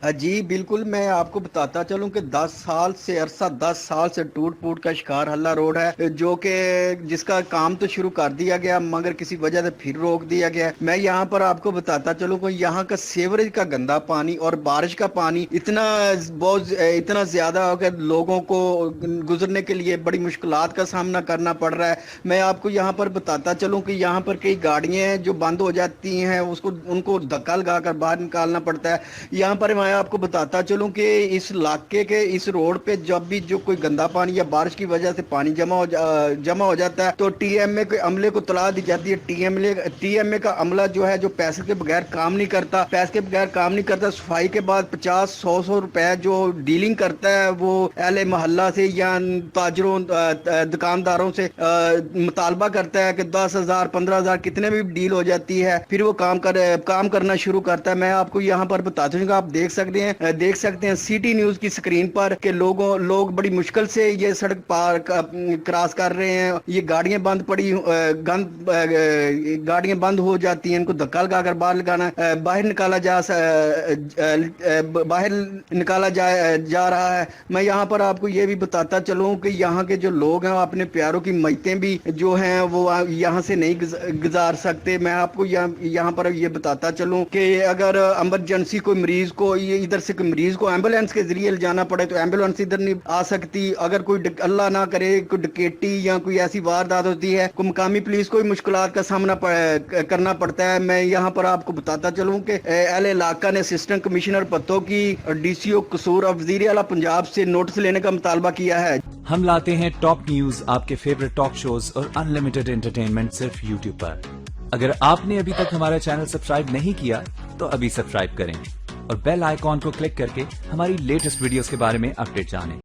جی بالکل، میں آپ کو بتاتا چلوں کہ 10 سال سے ٹوٹ پھوٹ کا شکار حلہ روڈ ہے، جو کہ جس کا کام تو شروع کر دیا گیا مگر کسی وجہ سے پھر روک دیا گیا۔ میں یہاں پر آپ کو بتاتا چلوں کہ یہاں کا سیوریج کا گندا پانی اور بارش کا پانی اتنا زیادہ ہو کہ لوگوں کو گزرنے کے لیے بڑی مشکلات کا سامنا کرنا پڑ رہا ہے۔ میں آپ کو یہاں پر بتاتا چلوں کہ یہاں پر کئی گاڑیاں ہیں جو بند ہو جاتی ہیں، ان کو دھکا لگا کر باہر نکالنا پڑتا ہے۔ یہاں پر میں آپ کو بتاتا چلوں کہ اس علاقے کے اس روڈ پہ جب بھی جو کوئی گندا پانی یا بارش کی وجہ سے پانی جمع ہو جاتا ہے تو ٹی ایم اے کے عملے کو اطلاع دی جاتی ہے۔ ٹی ایم اے کا عملہ جو ہے، جو پیسے کے بغیر کام نہیں کرتا، صفائی کے بعد 50-100 روپے جو ڈیلنگ کرتا ہے وہ اہل محلہ سے یا تاجروں دکانداروں سے مطالبہ کرتا ہے کہ 10,000 15,000 کتنے بھی ڈیل ہو جاتی ہے، پھر وہ کام کرنا شروع کرتا ہے۔ میں آپ کو یہاں پر بتاتا ہوں کہ آپ دیکھ سکتے ہیں سی ٹی نیوز کی سکرین پر کہ لوگ بڑی مشکل سے یہ سڑک پار کراس کر رہے ہیں۔ یہ گاڑیاں بند ہو جاتی ہیں، ان کو دھکا لگا کر باہر نکالا جا رہا ہے۔ میں یہاں پر آپ کو یہ بھی بتاتا چلوں کہ یہاں کے جو لوگ ہیں اپنے پیاروں کی میتیں بھی جو ہیں وہ یہاں سے نہیں گزار سکتے۔ میں آپ کو یہاں پر یہ بتاتا چلوں کہ اگر ایمرجنسی کوئی مریض کو ادھر سے کوئی مریض کو ایمبولینس کے ذریعے لے جانا پڑے تو ایمبولینس ادھر نہیں آ سکتی۔ اگر کوئی اللہ نہ کرے کوئی ڈکیٹی یا کوئی ایسی واردات ہوتی ہے، کوئی مقامی پولیس کو مشکلات کا سامنا کرنا پڑتا ہے۔ میں یہاں پر آپ کو بتاتا چلوں کہ اہل علاقہ نے اسسٹنٹ کمشنر پتوں کی ڈی سی او قصور اور وزیر اعلیٰ پنجاب سے نوٹس لینے کا مطالبہ کیا ہے۔ ہم لاتے ہیں ٹاپ نیوز، آپ کے فیورٹ ٹاک شوز اور انلمیٹڈ انٹرٹینمنٹ صرف یوٹیوب پر۔ اگر آپ نے ابھی تک ہمارا چینل سبسکرائب نہیں کیا تو ابھی سبسکرائب کریں اور بیل آئیکن کو کلک کر کے ہماری لیٹسٹ ویڈیوز کے بارے میں اپڈیٹ جانیں۔